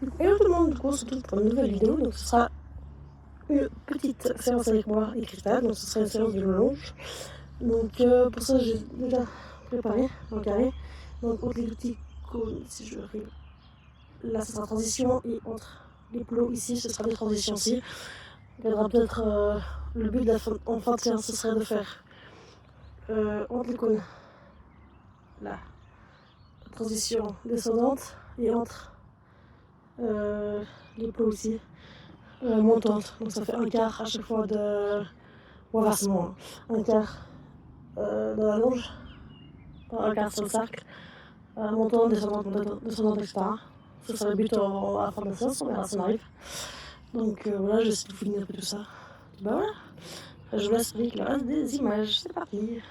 Hello tout le monde, du coup on se retrouve pour une nouvelle vidéo, donc ce sera une petite séance avec moi et Cristal, donc ce sera une séance de longe. Donc pour ça j'ai déjà préparé un carré, donc entre les petits cônes, si je arrive, là ce sera transition, et entre les plots ici ce sera des transitions aussi. Il y aura peut-être le but en fin de séance ce serait de faire entre les cônes, là, transition descendante, et entre les plots ici, montante. Donc ça fait un quart à chaque fois de. Ou inversement, un quart dans la longe, un quart sur le cercle, montante, descendante, etc. Ça sera le but à la fin de la séance, on verra si on arrive. Donc voilà, j'essaie de vous finir un peu tout ça. Bah voilà, je vous laisse avec le reste des images. C'est parti.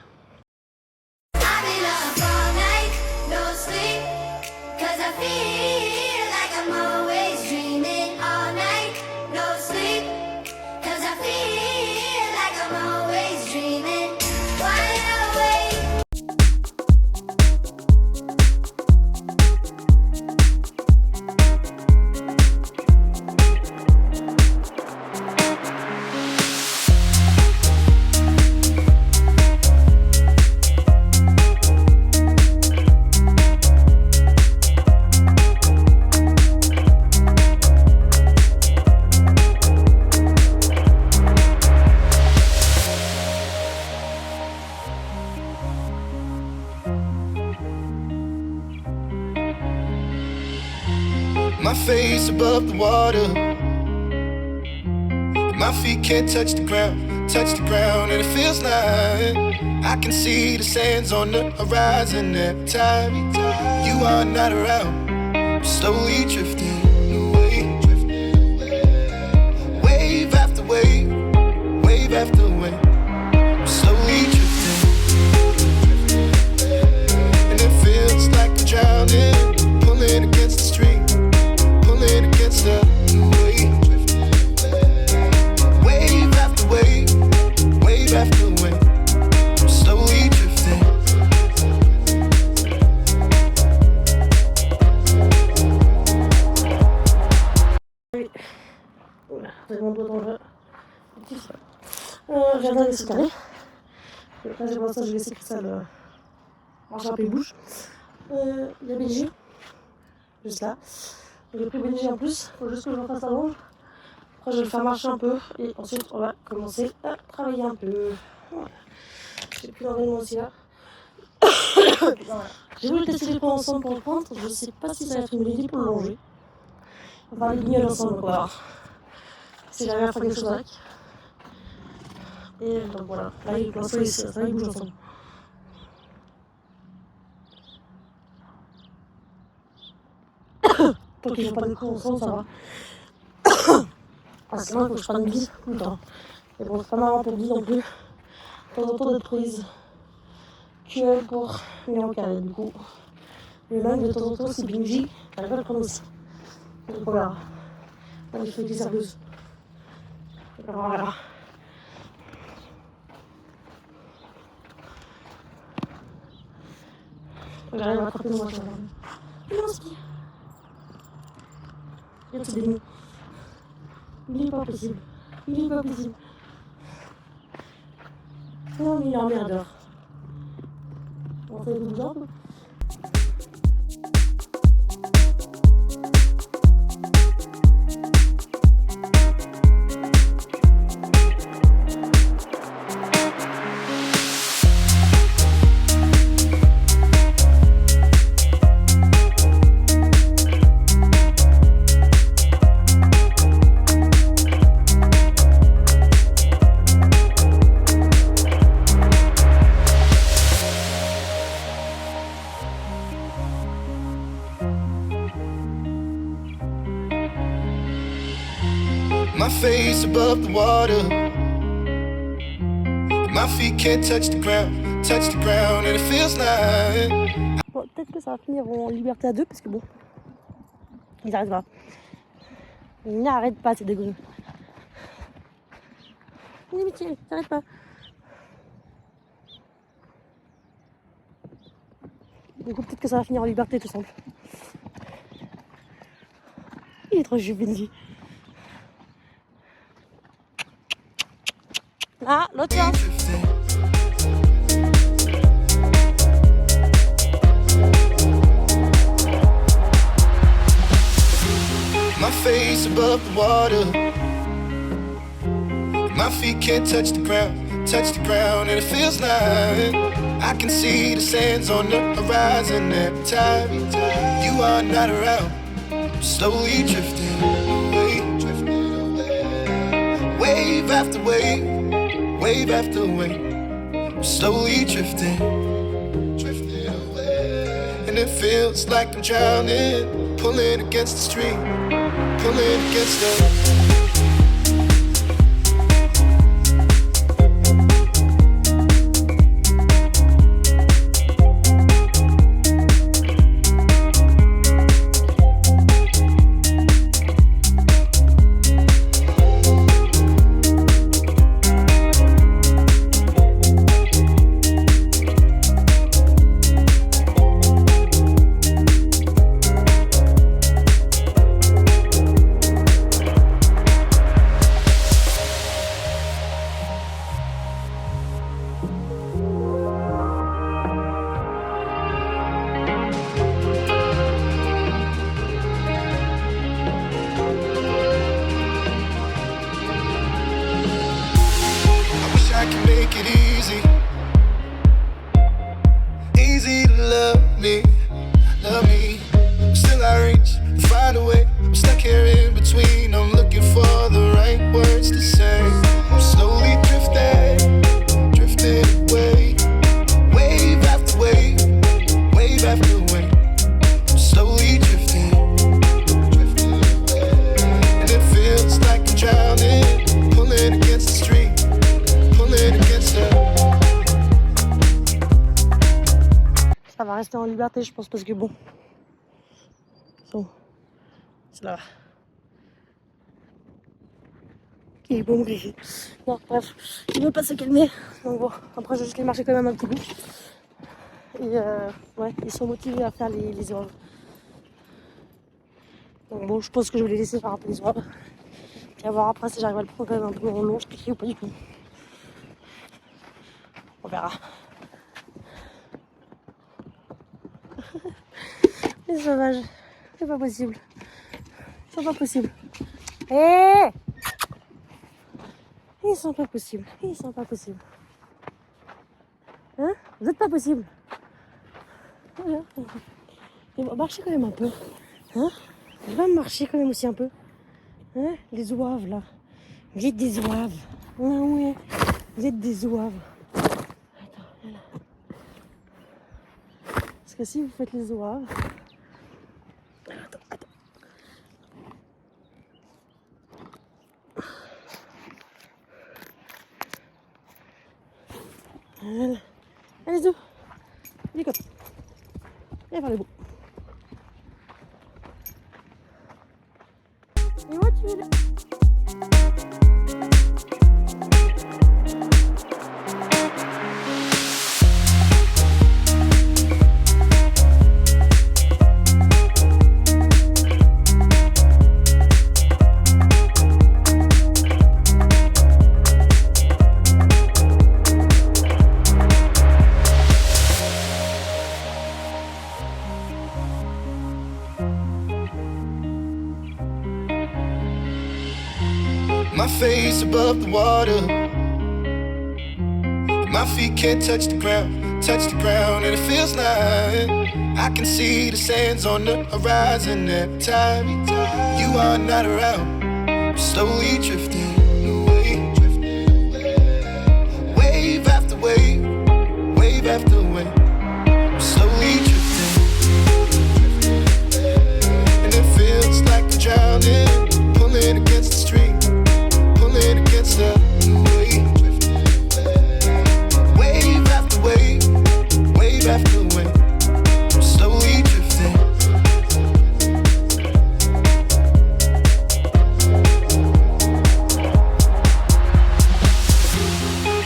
My face above the water, my feet can't touch the ground, and it feels like I can see the sands on the horizon every time you are not around. I'm slowly drifting away, wave after wave, wave after wave. I'm slowly drifting, and it feels like I'm drowning, pulling against the stream, pulling against the wave. Wave after wave, wave after wave. I'm slowly drifting. Voilà, j'ai mon doigt dans le. J'ai regardé ce carré. Là, j'ai pour ça, j'ai laissé Cristal marcher un peu bouche. Il y a BG, juste là. J'ai pris BG en plus, il faut juste que je refasse la longe. Après, je vais le faire marcher un peu et ensuite, on va commencer à travailler un peu. Voilà. J'ai plus l'entraînement aussi là. J'ai voulu tester les points ensemble pour le prendre. Je sais pas si ça va être une bonne idée pour le longer. On va les guignols ensemble, donc on va voir si j'arrive à faire quelque chose avec. Et donc voilà, là, pour l'instant, ça bouge ensemble. Tant qu'ils font pas de cours ensemble, ça va. Parce que sinon, il faut que je prenne une bise tout le temps. Et bon, c'est pas marrant pour bise non plus. De temps en temps, d'être prise que pour venir au carré, du coup. Mais même de temps en temps, si Benji, j'arrive à le prendre aussi. Donc on verra. Là, il fait des serveuses. On verra. J'arrive à attraper mon machin. Non, ski. Regarde ce démon. Il est pas possible. Il est pas possible. Non, mais il est emmerdeur. On fait des jambes. My face above the water, my feet can't touch the ground, and it feels like. Bon, peut-être que ça va finir en liberté à deux, parce que bon, ils n'arrêtent pas. Ils n'arrêtent pas, c'est dégueu. Mais tiens, ils n'arrêtent pas. Du coup, peut-être que ça va finir en liberté, tout simple. il est trop chou, Benji. Là, l'autre sens. My face above the water. My feet can't touch the ground, and it feels like I can see the sands on the horizon every time you are not around. I'm slowly drifting away, wave after wave, wave after wave. I'm slowly drifting away, and it feels like I'm drowning, pulling against the stream, pulling against the. I can make it easy, easy to love me. Still I reach, find a way. I'm stuck here in between. I'm looking for the right words to say. I'm slowly drifting away, wave after wave, wave after wave. I'm slowly drifting away, and it feels like I'm drowning, pulling against the stream. Ça va rester en liberté, je pense, parce que bon. C'est là. Ok, bon, non, bref, il veut pas se calmer. Donc bon, après, je vais juste les marcher quand même un petit bout. Et ouais, ils sont motivés à faire les oeuvres. Donc bon, je pense que je vais les laisser faire un peu les oeuvres. Et à voir après si j'arrive à le prendre quand même un peu en long, je clique ou pas du tout. On verra. Les sauvages, c'est pas possible. C'est pas possible. Hé! Ils sont pas possibles. Ils sont pas possibles. Hein? Vous êtes pas possible. Voilà. Il va marcher quand même un peu. Hein? Il va marcher quand même aussi un peu. Hein? Les ouaves là. Vous êtes des ouaves. Ouais. Vous êtes des ouaves. Attends, voilà. Parce que si vous faites les ouaves. Attends. Voilà. Allez, Zou. Viens comme. Viens faire les beaux. Et moi, tu es là. My face above the water. My feet can't touch the ground, and it feels like I can see the sands on the horizon every time you are not around. I'm slowly drifting away, wave after wave, wave after wave. I'm slowly drifting, and it feels like I'm drowning, pulling against the stream. Against the wave, wave after wave, wave after wave. I'm slowly drifting.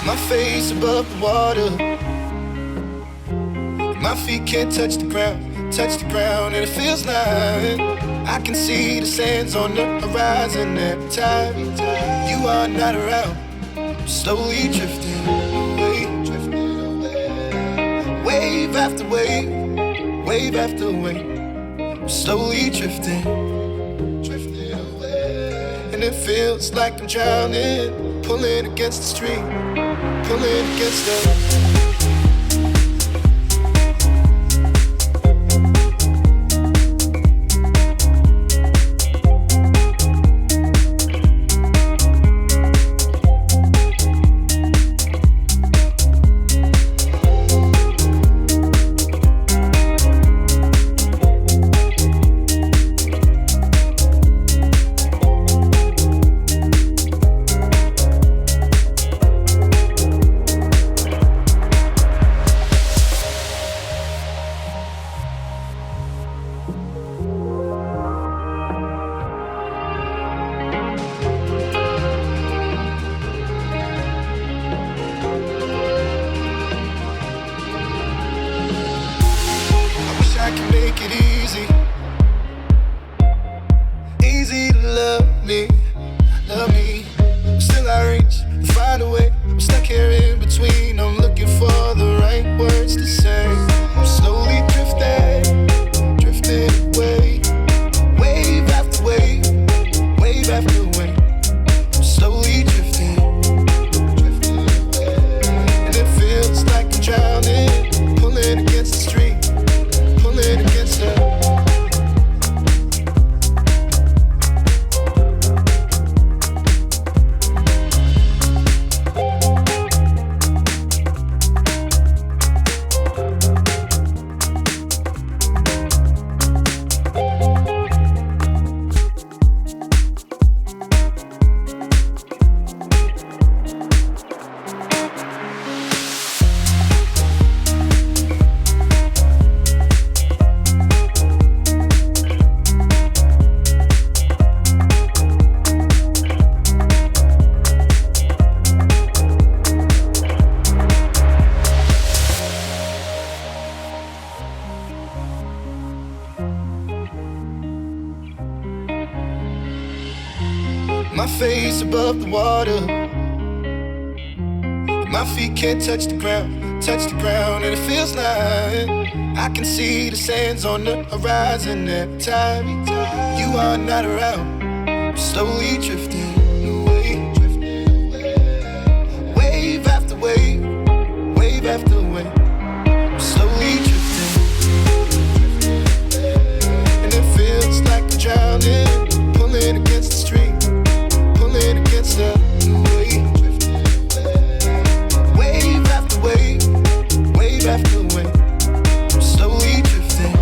My face above the water. My feet can't touch the ground, and it feels like I can see the sands on the horizon every time you are not around. I'm slowly drifting away, wave after wave, wave after wave. I'm slowly drifting away, and it feels like I'm drowning, pulling against the stream, pulling against the. I can make it easy, easy to love me, love me. Still I reach, find a way. I'm stuck here in between. I'm looking for the right words to say. I'm slowly drifting, drifting away, wave after wave, wave after wave. I'm slowly drifting, drifting away, and it feels like I'm drowning, pulling against the stream. Against her. My face above the water, my feet can't touch the ground, and it feels like I can see the sands on the horizon every time you are not around. I'm slowly drifting away, wave after wave, wave after wave. I'm slowly drifting, and it feels like I'm drowning, pulling against the stream. Against the wave, wave after wave, wave after wave. I'm slowly drifting.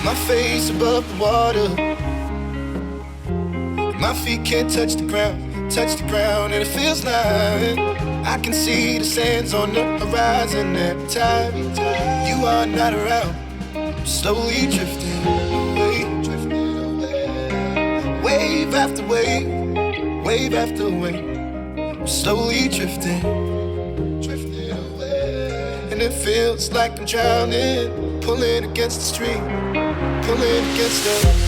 My face above the water, my feet can't touch the ground, and it feels like I can see the sands on the horizon every time you are not around. I'm slowly drifting away, wave after wave, wave after wave. I'm slowly drifting away, and it feels like I'm drowning, pulling against the stream, pulling against the.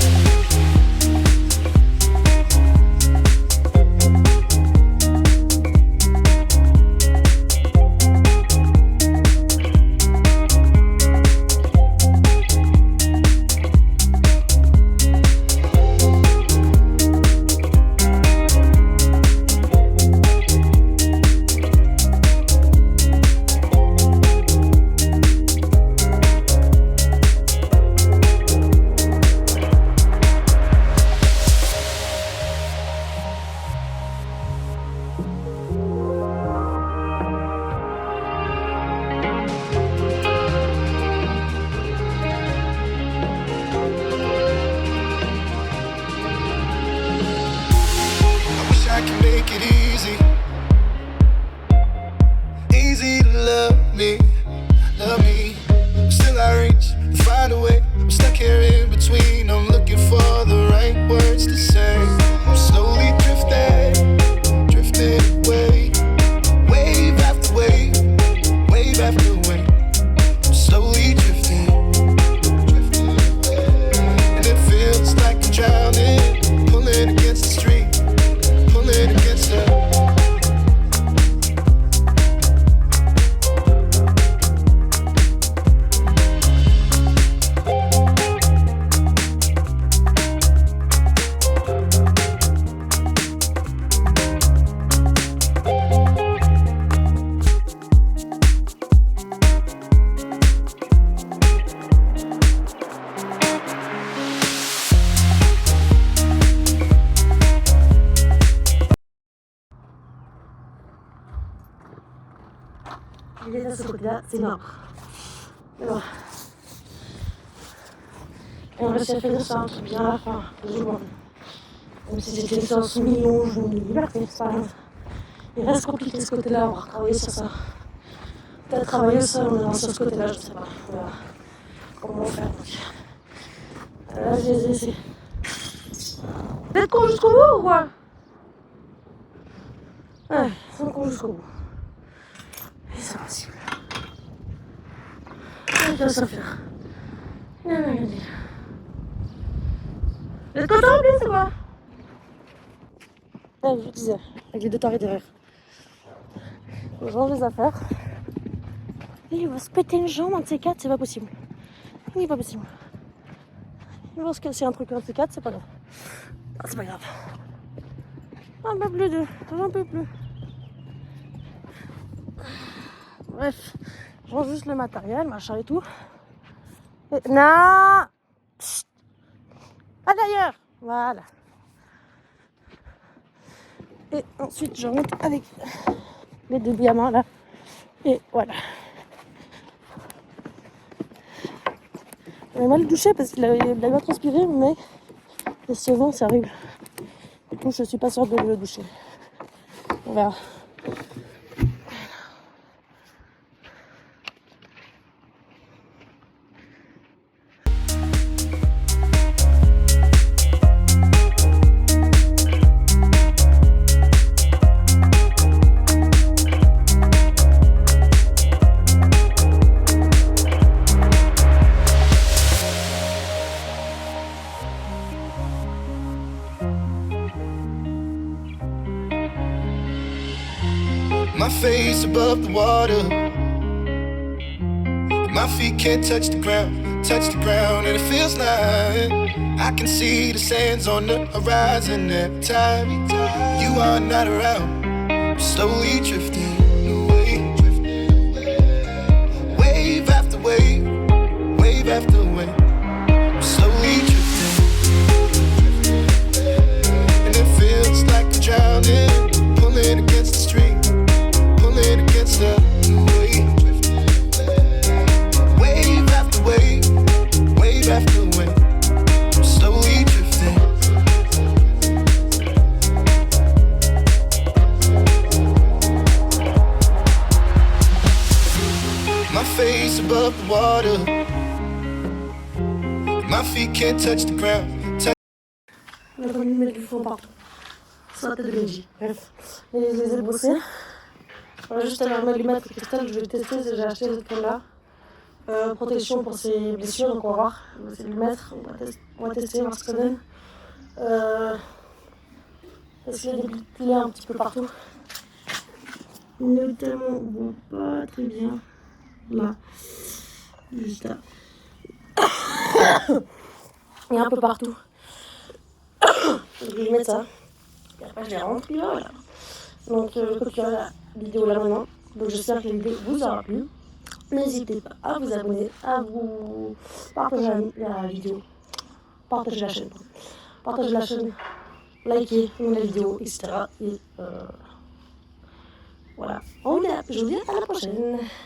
I can make it easy, easy to love me, love me. Still I reach, find a way. I'm stuck here in between. I'm looking for the right words to say. I'm slowly drifting, drifting away, wave after wave. Je déteste ce côté-là, c'est énorme. Mais bon. Et on réussit à faire ça un truc bien à la fin, plus ou moins. Même si c'était une séance million, je me liberté, c'est pas grave. Il reste compliqué ce côté-là, on va retravailler sur ça. Peut-être travailler seul, on avance sur ce côté-là, je sais pas. On verra comment on fait. Là, je les ai essayés. Peut-être qu'on jusqu'au bout ou quoi? Ouais, c'est qu'on jusqu'au bout. Et c'est possible. On peut s'en faire. Vous êtes content ou bien c'est quoi? Ouais, je vous disais, avec les deux tarés derrière. Je range les affaires. Et il va se péter une jambe, un de ces quatre, c'est pas possible. Il n'est pas possible. Il va se casser un truc, un de ces quatre, c'est pas grave. Ah, c'est pas grave. J'en peux plus j'en peux plus. Bref, je range juste le matériel, machin et tout. Et... Non! Psst. Pas d'ailleurs! Voilà. Et ensuite, je remonte avec les deux diamants là. Et voilà. J'ai mal douché parce qu'il avait bien transpiré, mais ce vent, c'est horrible. Du coup, je suis pas sûre de le doucher. On verra. My face above the water. My feet can't touch the ground, and it feels like I can see the sands on the horizon every time you are not around. I'm slowly drifting away, wave after wave, wave after wave. I'm slowly drifting, and it feels like I'm drowning, pulling against the stream. Against the wave, wave after wave, wave after wave, I'm slowly drifting. My face above the water, my feet can't touch the ground. On a entendu mettre du fond partout. Sur la tête de Benji. Bref, je les ai bossés. Voilà, juste à la allumette cristal, je vais tester, j'ai acheté cette crème-là. Protection pour ses blessures, donc on va voir. On va essayer de le mettre, on va tester, voir ce que ça donne. Parce qu'il y a des plaies un petit peu partout. Notamment, on voit pas très bien. Là, juste là. Il y a un peu partout. Je vais mettre ça. Et après, je les rentre là, voilà. Donc, je clôture la vidéo là maintenant. Donc, j'espère que la vidéo vous aura plu. N'hésitez pas à vous abonner, à vous partager la vidéo, partager la chaîne, liker la vidéo, etc. Et voilà. Je vous dis à la prochaine.